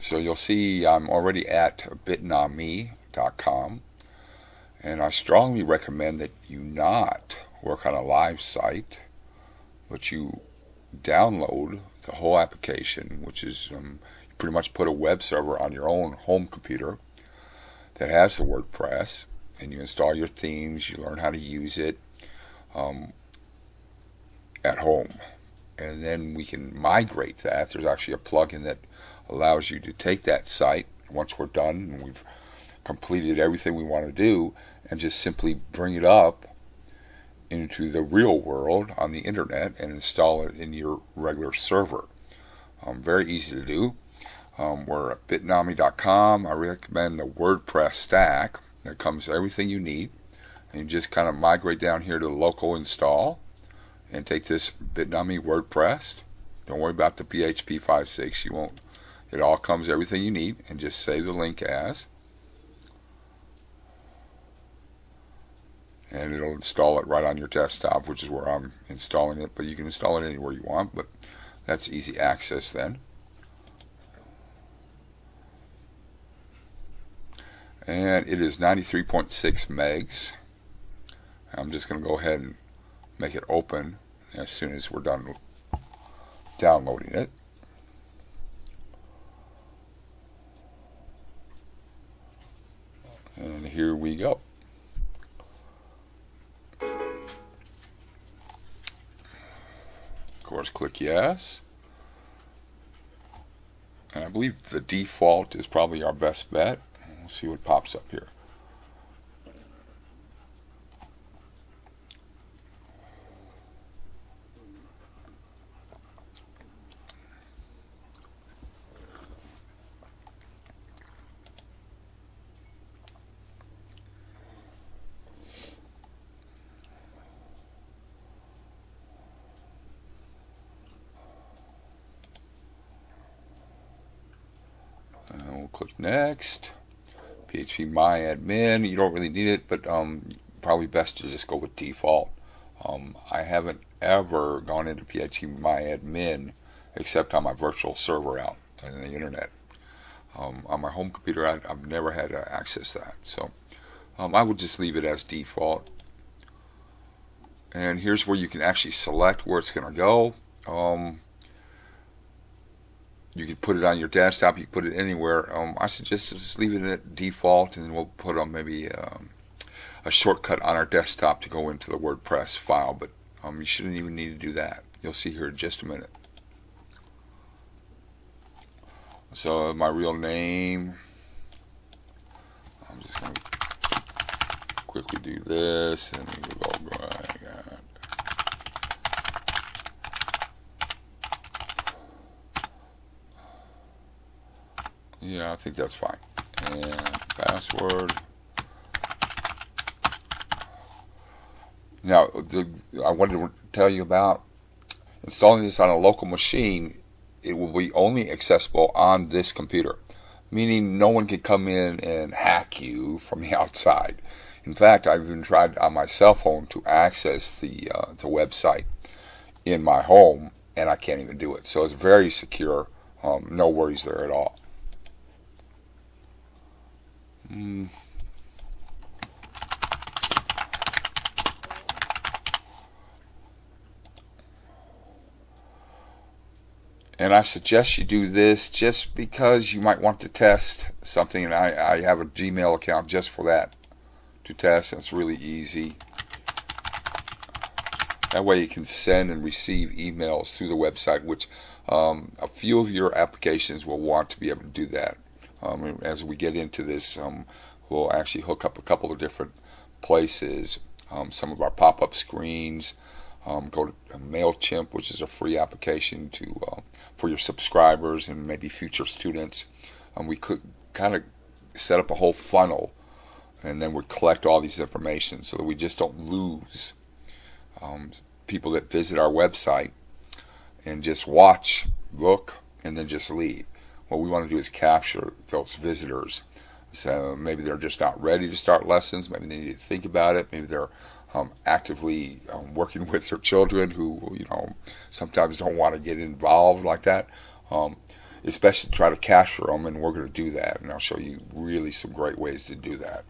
So you'll see I'm already at bitnami.com, and I strongly recommend that you not work on a live site, but you download the whole application, which is you pretty much put a web server on your own home computer that has the WordPress, and you install your themes, you learn how to use it at home. And then we can migrate that. There's actually a plugin that allows you to take that site once we're done and we've completed everything we want to do, and just simply bring it up into the real world on the internet and install it in your regular server. Very easy to do. We're at bitnami.com. I recommend the WordPress stack. That comes with everything you need. And you just kind of migrate down here to the local install and take this Bitnami WordPress. Don't worry about the PHP 5.6. You won't. It all comes everything you need, and just save the link as. And it'll install it right on your desktop, which is where I'm installing it, but you can install it anywhere you want, but that's easy access then. And it is 93.6 megs. I'm just going to go ahead and make it open as soon as we're done downloading it. And here we go. Of course, click yes. And I believe the default is probably our best bet. We'll see what pops up here. And we'll click next. PHP My Admin, you don't really need it, but probably best to just go with default. I haven't ever gone into PHP My Admin except on my virtual server out on the internet. On my home computer, I've never had to access that, so I would just leave it as default. And here's where you can actually select where it's going to go. You can put it on your desktop, you can put it anywhere. I suggest just leave it at default, and then we'll put on maybe a shortcut on our desktop to go into the WordPress file, but you shouldn't even need to do that. You'll see here in just a minute. So my real name, I'm just going to quickly do this, and we'll go yeah, I think that's fine. And password. Now, I wanted to tell you about installing this on a local machine. It will be only accessible on this computer, meaning no one can come in and hack you from the outside. In fact, I've even tried on my cell phone to access the website in my home, and I can't even do it. So it's very secure. No worries there at all. And I suggest you do this just because you might want to test something, and I have a Gmail account just for that, to test, and it's really easy. That way you can send and receive emails through the website, which a few of your applications will want to be able to do that. As we get into this, we'll actually hook up a couple of different places. Some of our pop-up screens. Go to MailChimp, which is a free application for your subscribers and maybe future students. We could kind of set up a whole funnel, and then we collect all these information so that we just don't lose people that visit our website and just watch, look, and then just leave. What we want to do is capture those visitors. So maybe they're just not ready to start lessons. Maybe they need to think about it. Maybe they're actively working with their children who, sometimes don't want to get involved like that. especially try to capture them, and we're going to do that, and I'll show you really some great ways to do that.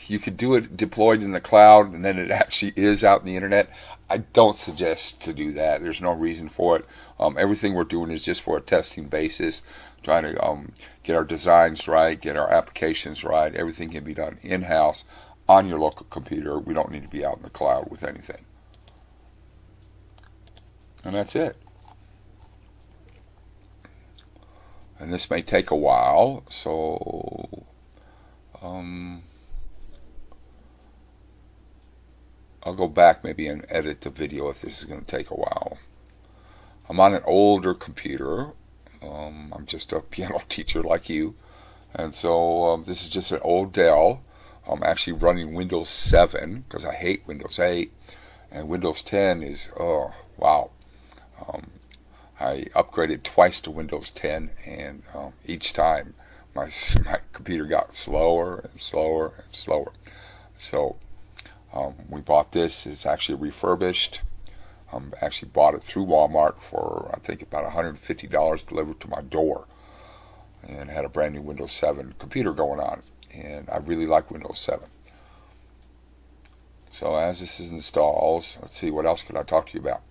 You could do it deployed in the cloud, and then it actually is out in the internet. I don't suggest to do that. There's no reason for it. Everything we're doing is just for a testing basis, trying to get our designs right, get our applications right. Everything can be done in-house on your local computer. We don't need to be out in the cloud with anything. And that's it. And this may take a while, so I'll go back maybe and edit the video if this is going to take a while. I'm on an older computer. I'm just a piano teacher like you. And so this is just an old Dell. I'm actually running Windows 7 because I hate Windows 8. And Windows 10 is, oh, wow. I upgraded twice to Windows 10, and each time my computer got slower and slower and slower. So we bought this. It's actually refurbished. Actually bought it through Walmart for I think about $150 delivered to my door, and had a brand new Windows 7 computer going on, and I really like Windows 7. So as this is installs, let's see, what else could I talk to you about?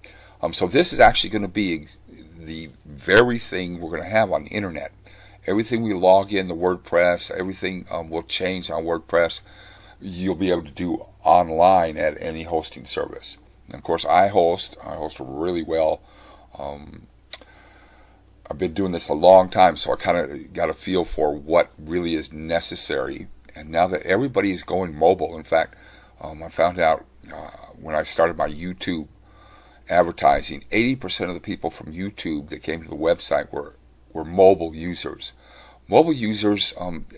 So this is actually going to be the very thing we're going to have on the internet. Everything we log in the WordPress, everything will change on WordPress. You'll be able to do online at any hosting service. And of course, I host really well. I've been doing this a long time, so I kind of got a feel for what really is necessary. And now that everybody is going mobile, in fact, I found out when I started my YouTube advertising, 80% of the people from YouTube that came to the website were mobile users. Mobile users,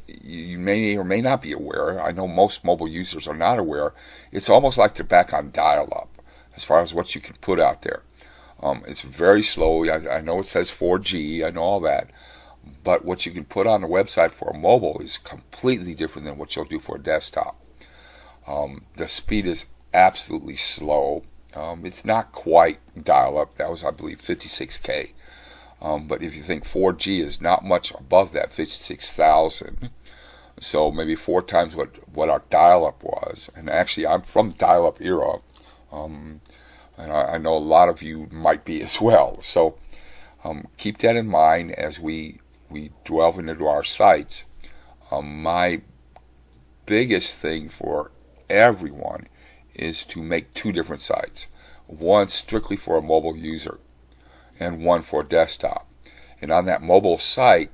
you may or may not be aware. I know most mobile users are not aware. It's almost like they're back on dial-up as far as what you can put out there. It's very slow. I know it says 4G. I know all that. But what you can put on the website for a mobile is completely different than what you'll do for a desktop. The speed is absolutely slow. It's not quite dial-up. That was, I believe, 56K. But if you think 4G is not much above that, 56,000, so maybe 4 times what our dial-up was. And actually, I'm from the dial-up era, and I know a lot of you might be as well. So keep that in mind as we delve into our sites. My biggest thing for everyone is to make 2 different sites. One strictly for a mobile user, and one for a desktop. And on that mobile site,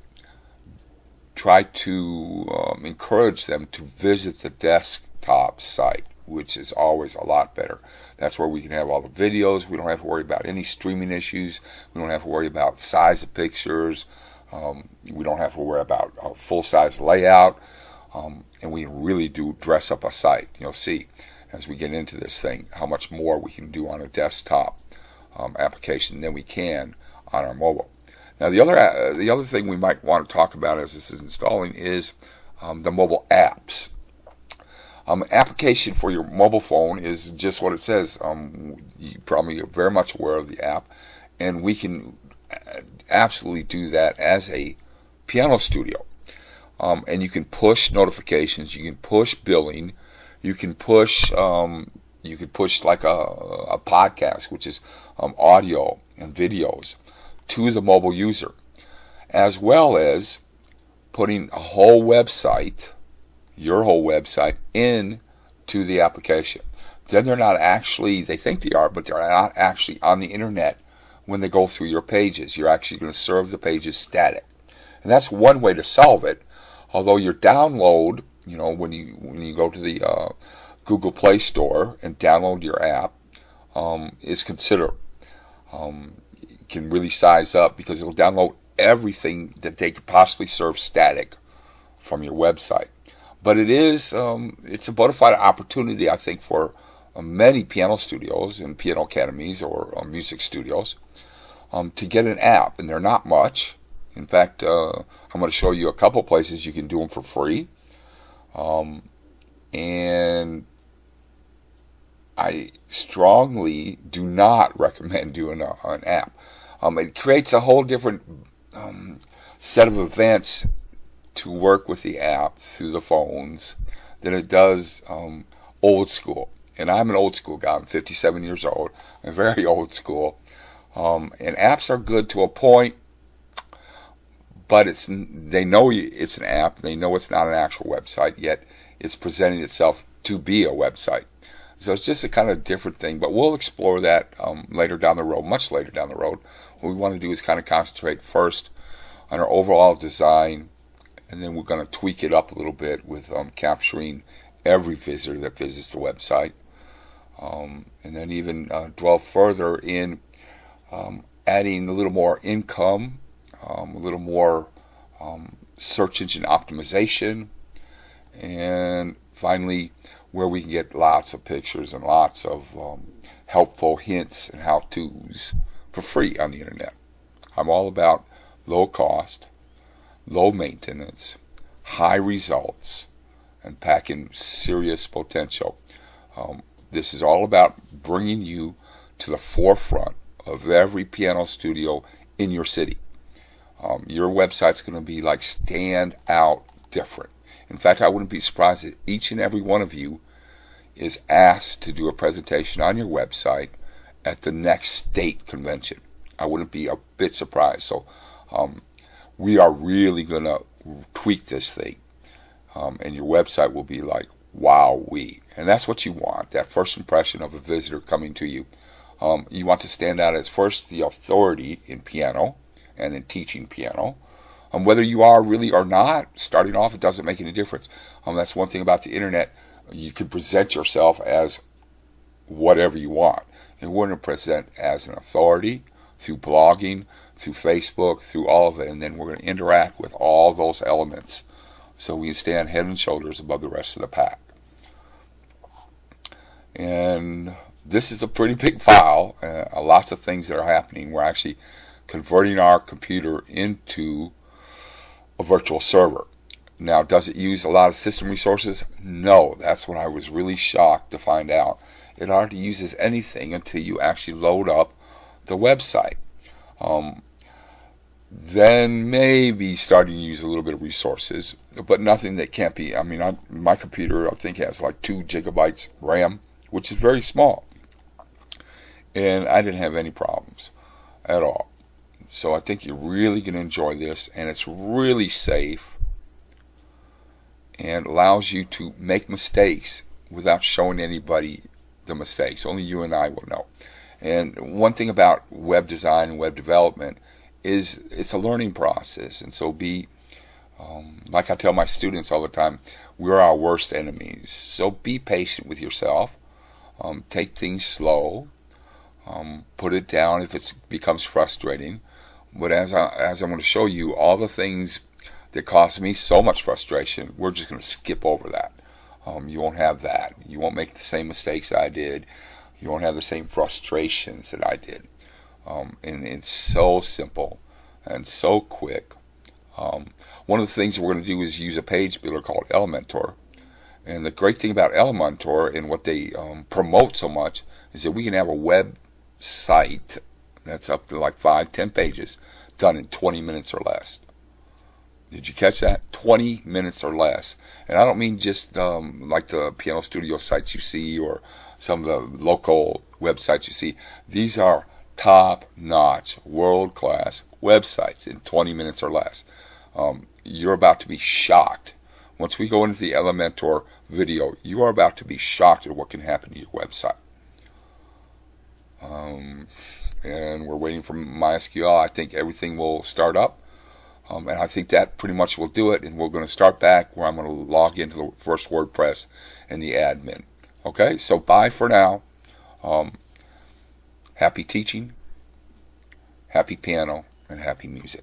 try to encourage them to visit the desktop site, which is always a lot better. That's where we can have all the videos. We don't have to worry about any streaming issues. We don't have to worry about size of pictures. We don't have to worry about a full-size layout. And we really do dress up a site. You'll see as we get into this thing how much more we can do on a desktop application than we can on our mobile. Now the other thing we might want to talk about as this is installing is the mobile apps. Application for your mobile phone is just what it says. You probably are very much aware of the app, and we can absolutely do that as a piano studio. And you can push notifications, you can push billing, you can push like a podcast, which is audio and videos, to the mobile user, as well as putting a whole website, your whole website, into the application. Then they're not actually, they think they are, but they're not actually on the internet when they go through your pages. You're actually going to serve the pages static. And that's one way to solve it. Although your download, when you go to the Google Play Store and download your app, is considerable. It can really size up because it'll download everything that they could possibly serve static from your website. But it's a bona fide opportunity, I think, for many piano studios and piano academies or music studios to get an app, and they're not much. In fact, I'm going to show you a couple places you can do them for free. And I strongly do not recommend doing an app. It creates a whole different set of events to work with the app through the phones than it does old school. And I'm an old school guy. I'm 57 years old. I'm very old school. And apps are good to a point, but they know it's an app. They know it's not an actual website, yet it's presenting itself to be a website. So it's just a kind of different thing, but we'll explore that later down the road, much later down the road. What we want to do is kind of concentrate first on our overall design, and then we're going to tweak it up a little bit with capturing every visitor that visits the website, and then even delve further in adding a little more income, a little more search engine optimization, and finally where we can get lots of pictures and lots of helpful hints and how-tos for free on the internet. I'm all about low cost, low maintenance, high results, and packing serious potential. This is all about bringing you to the forefront of every piano studio in your city. Your website's going to be like stand out different. In fact, I wouldn't be surprised if each and every one of you is asked to do a presentation on your website at the next state convention. I wouldn't be a bit surprised. So we are really going to tweak this thing. And your website will be like, wow-wee. And that's what you want, that first impression of a visitor coming to you. You want to stand out as first the authority in piano and in teaching piano. Whether you are really or not, starting off, it doesn't make any difference. That's one thing about the internet. You can present yourself as whatever you want. And we're going to present as an authority through blogging, through Facebook, through all of it. And then we're going to interact with all those elements so we can stand head and shoulders above the rest of the pack. And this is a pretty big file. Lots of things that are happening. We're actually converting our computer into a virtual server. Now, does it use a lot of system resources? No. That's when I was really shocked to find out. It hardly uses anything until you actually load up the website. Then maybe starting to use a little bit of resources, but nothing that can't be. I mean, my computer, I think, has like 2 gigabytes RAM, which is very small. And I didn't have any problems at all. So I think you're really going to enjoy this, and it's really safe and allows you to make mistakes without showing anybody the mistakes. Only you and I will know. And one thing about web design and web development is it's a learning process. And so like I tell my students all the time, we're our worst enemies. So be patient with yourself. Take things slow. Put it down if it becomes frustrating. But as I'm going to show you, all the things that caused me so much frustration, we're just going to skip over that. You won't have that. You won't make the same mistakes I did. You won't have the same frustrations that I did. And it's so simple and so quick. One of the things we're going to do is use a page builder called Elementor. And the great thing about Elementor and what they promote so much is that we can have a website that's up to like 5-10 pages done in 20 minutes or less. Did you catch that? 20 minutes or less. And I don't mean just like the piano studio sites you see or some of the local websites you see. These are top-notch, world-class websites in 20 minutes or less. You're about to be shocked. Once we go into the Elementor video, you are about to be shocked at what can happen to your website. And we're waiting for MySQL. I think everything will start up. And I think that pretty much will do it. And we're going to start back where I'm going to log into the first WordPress and the admin. Okay, so bye for now. Happy teaching, happy piano, and happy music.